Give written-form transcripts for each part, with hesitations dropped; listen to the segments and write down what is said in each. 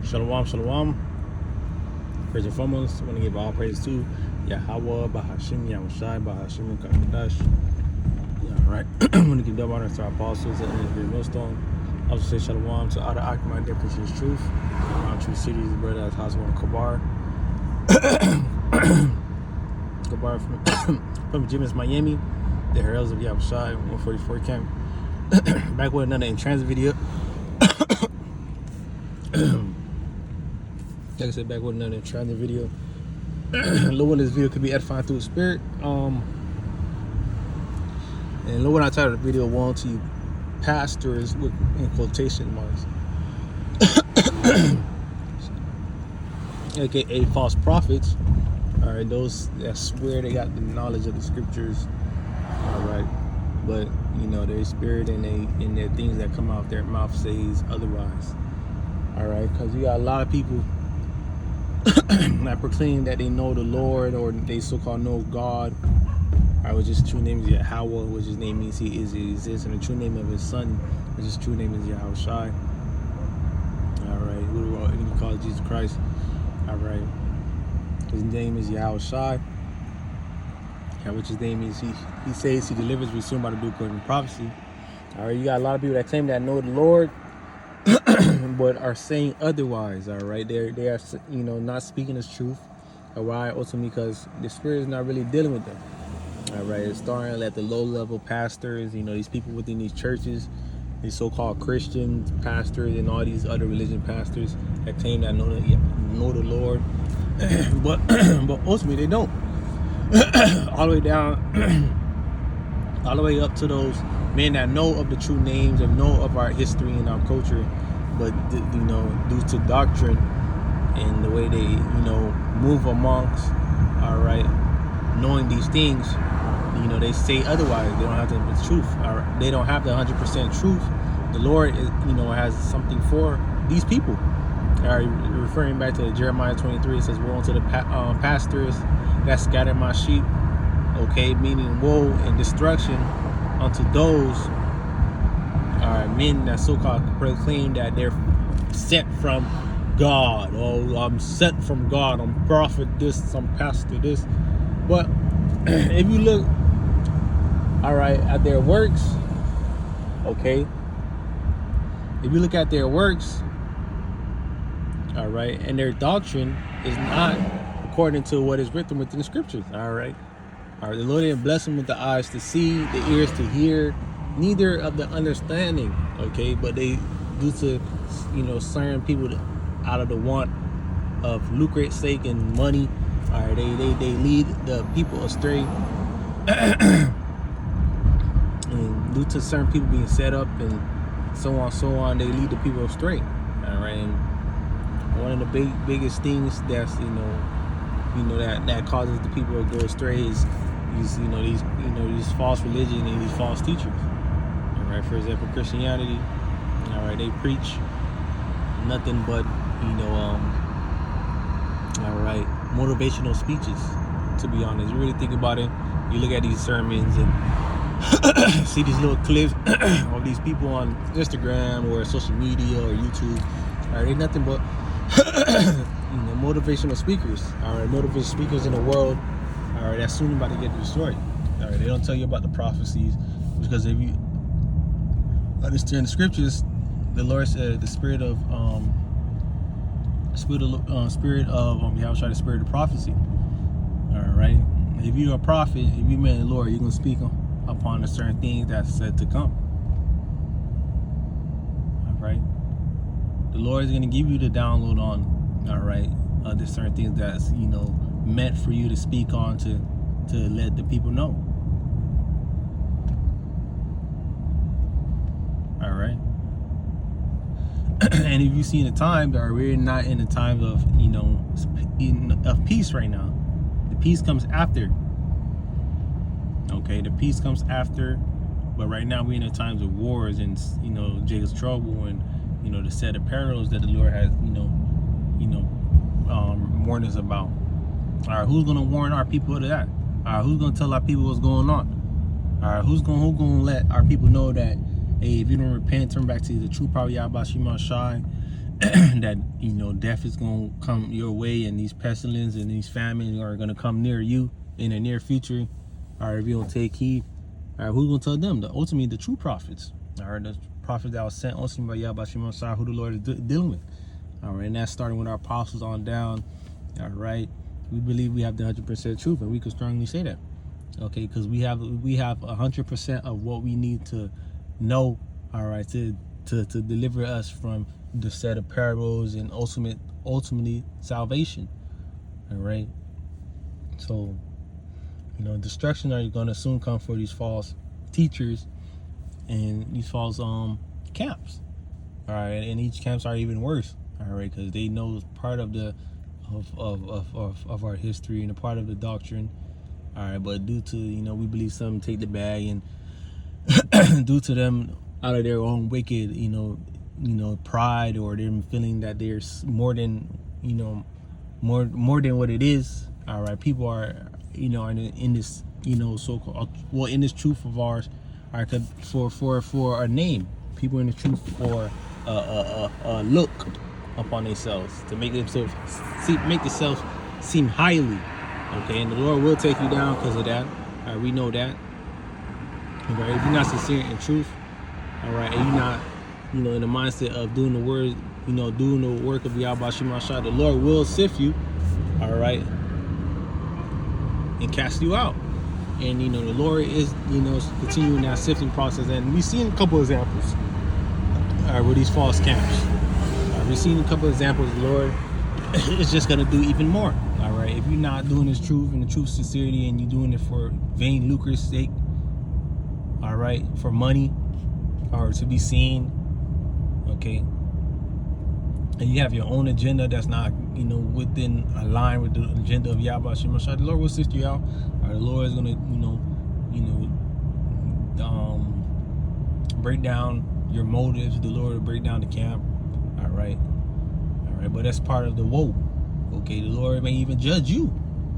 Shalom, shalom. First and foremost, I want to give all praise to Yahweh, Bahashim, Yahushai, Bahashim, Kakadash. Yeah, right. I want to give double honor to our apostles and the millstone. Also say shalom to all the Akhmai Christians Truth, around True Cities, brother as Haswan Kabar. Kabar from Jimis, Miami, the Heralds of Yahushai, 144 camp. Back with another in transit video. Like I said, back with another transit video. Lord, this video could be edifying through the spirit. And Lord, I titled the video "One to you pastors" with in quotation marks, aka false prophets. All right, those that swear they got the knowledge of the scriptures. All right, but you know their spirit and their things that come out their mouth says otherwise. All right, because you got a lot of people that proclaim that they know the Lord or they so-called know God. Which his true name is Yahweh, which his name means he exists, and the true name of his son, which his true name is Yahushai. All right, who do call Jesus Christ? All right, his name is Yahushai. Which his name is he says he delivers, we soon about to do according to prophecy. All right, you got a lot of people that claim that know the Lord, but are saying otherwise. All right, they are not speaking the truth. All right, also because the spirit is not really dealing with them. All right, it's starting at the low-level pastors, these people within these churches, these so-called Christians, pastors, and all these other religion pastors that claim that know the Lord, but ultimately they don't. All the way down, all the way up to those men that know of the true names and know of our history and our culture, but due to doctrine and the way they move amongst, all right, knowing these things, they say otherwise. They don't have the truth. Or they don't have the 100% truth. The Lord is, has something for these people. All right, referring back to Jeremiah 23, it says, "Woe unto the pastors that scatter my sheep." Okay, meaning woe and destruction unto those men that so-called proclaim that they're sent from God. Oh, I'm sent from God. I'm prophet this. I'm pastor this. But if you look, all right, at their works, okay, if you look at their works, all right, and their doctrine is not according to what is written within the scriptures. All right, the Lord didn't bless them with the eyes to see, the ears to hear, neither of the understanding. Okay, but they, due to certain people out of the want of lucrative sake and money, all right, they lead the people astray. And due to certain people being set up and so on, they lead the people astray. All right, and one of the biggest things that's that causes the people to go astray is these false religion and these false teachers. All right, for example, Christianity. All right, they preach nothing but all right, motivational speeches. To be honest, you really think about it, you look at these sermons and see these little clips of these people on Instagram or social media or YouTube. All right, they're nothing but motivational speakers. All right, motivational speakers in the world. All right, that's soon about to get destroyed. All right, they don't tell you about the prophecies, because if you understand the scriptures, the Lord said the spirit of Yahushua, the spirit of prophecy. All right, if you're a prophet, if you meant the Lord, you're gonna speak upon a certain things that's said to come. All right, the Lord is gonna give you the download on, all right, there's certain things that's meant for you to speak on to let the people know. All right. And if you see in the time, we're not in the times of of peace right now. The peace comes after. Okay, the peace comes after, but right now we're in the times of wars and Jacob's trouble and the set of perils that the Lord has warned us about. All right, who's gonna warn our people of that? All right, who's gonna tell our people what's going on? All right, who's gonna let our people know that, hey, if you don't repent, turn back to the true power Yahweh Shema Shai, that death is going to come your way, and these pestilence and these famines are going to come near you in the near future. All right, if you don't take heed, all right, who's going to tell them? Ultimately the true prophets. All right, the prophets that was sent ultimately by Yahweh Shema Shai, who the Lord is dealing with. All right, and that's starting with our apostles on down. All right, we believe we have the 100% truth, and we can strongly say that. Okay, because we have 100% of what we need to know. All right, to deliver us from the set of parables and ultimately salvation. All right, so destruction are going to soon come for these false teachers and these false camps. All right, and each camps are even worse. All right, because they know part of the of our history and a part of the doctrine. All right, but due to we believe some take the bag, and due to them out of their own wicked pride, or them feeling that they're more than more than what it is. All right, people are in this so-called in this truth of ours, all right, for a name. People in the truth for a look upon themselves, to make themselves seem highly. Okay, and the Lord will take you down because of that. All right, we know that. All right, if you're not sincere in truth, all right, and you're not in the mindset of doing the word, doing the work of Yahweh Shema Shai, the Lord will sift you, all right, and cast you out. And the Lord is continuing that sifting process, and we've seen a couple examples with these false camps. We've seen a couple examples. The Lord is just gonna do even more. All right, if you're not doing this truth and the truth sincerity, and you're doing it for vain lucre's sake, all right, for money or to be seen, okay, and you have your own agenda that's not within a line with the agenda of Yahweh Shema Shai, the Lord will sift you out. Or the Lord is gonna break down your motives. The Lord will break down the camp. All right, but that's part of the woe. Okay, the Lord may even judge you.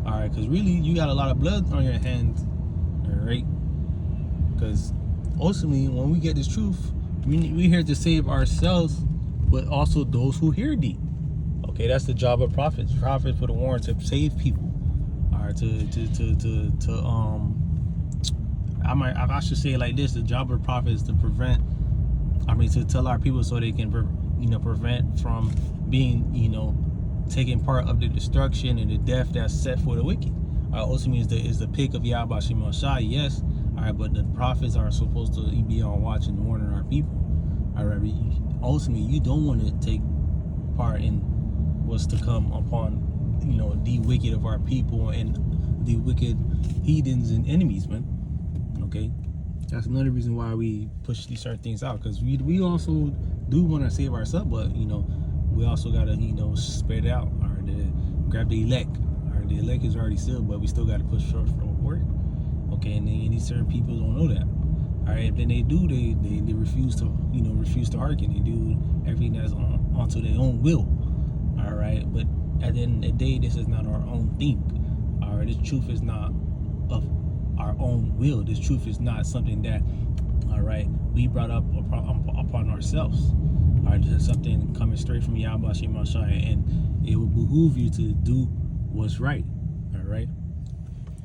All right, because really you got a lot of blood on your hands. All right, because ultimately when we get this truth, we're here to save ourselves, but also those who hear thee. Okay, that's the job of prophets. Prophets for the warrant to save people. All right, I should say it like this: the job of prophets is to prevent. To tell our people so they can prevent from being taking part of the destruction and the death that's set for the wicked. Ultimately is the pick of Yahweh Shema Shai, yes. All right, but the prophets are supposed to be on watch and warning our people. All right, ultimately you don't want to take part in what's to come upon the wicked of our people and the wicked heathens and enemies, man. Okay, that's another reason why we push these certain things out, because we also do want to save ourselves, but we also gotta spread it out, or grab the elect. Or the elect is already sealed, but we still gotta push short for work. Okay, and these certain people don't know that. All right, if then they do, they refuse to hearken. They do everything that's onto their own will. All right, but at the end of the day, this is not our own thing. All right, this truth is not of our own will. This truth is not something that, all right, we brought up upon ourselves. All right, this is something coming straight from Yahweh Shema Shai, and it will behoove you to do what's right. All right,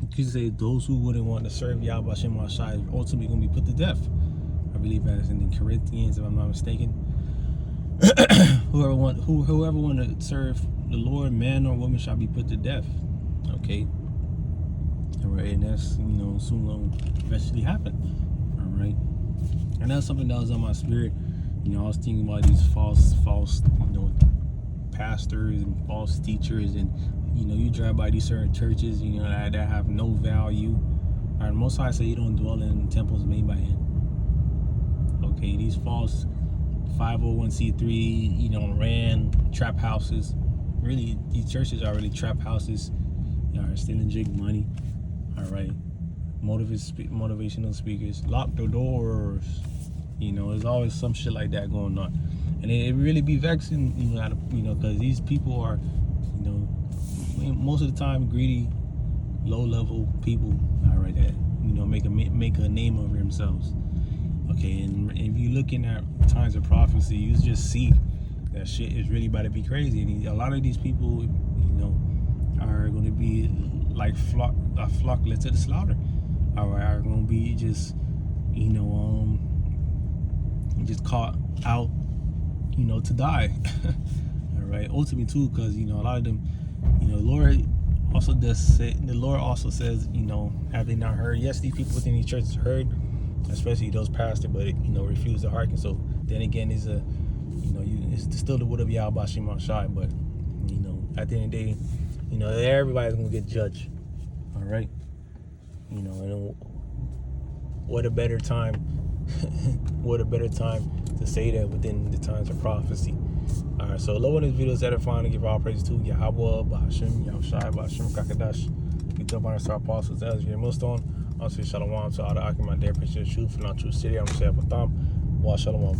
you can say those who wouldn't want to serve Yahweh Shema Shai are ultimately going to be put to death. I believe that's in the Corinthians, if I'm not mistaken. Whoever want to serve the Lord, man or woman, shall be put to death. Okay. All right, and that's soon will eventually happen. All right, and that's something that was on my spirit. I was thinking about these false pastors and false teachers, and you drive by these certain churches that have no value. All right, Most High say you don't dwell in temples made by him. Okay, these false 501c3 ran trap houses. Really, these churches are really trap houses. Are stealing jig money. All right, motivational speakers, lock the doors. There's always some shit like that going on, and it really be vexing. Because these people are, most of the time greedy, low-level people. All right, that make a name of themselves. Okay, and if you're looking at times of prophecy, you just see that shit is really about to be crazy. And a lot of these people, you know, are going to be like flock led to the slaughter. Are going to be just, you know, just caught out, you know, to die. All right, ultimately too, because you know a lot of them, you know, Lord also does say, the Lord also says, you know, have they not heard? Yes, these people within these churches heard, especially those pastors, but you know, refuse to hearken. So then again, is a, you know, it's still the word of Yahweh Shema Shai, but you know, at the end of the day, you know, everybody's gonna get judged. All right, you know, and what a better time, what a better time to say that within the times of prophecy. All right, so low on this video is edifying to give all praises to Yahweh, Bahashim, Yahushai, Bahashim, Kakadash. Get up on our star apostles, Ezra, Millstone. Also, Shalom to all the Akim, my dear preacher of truth, and not true city. I'm Seth Atham. Wa Shalom.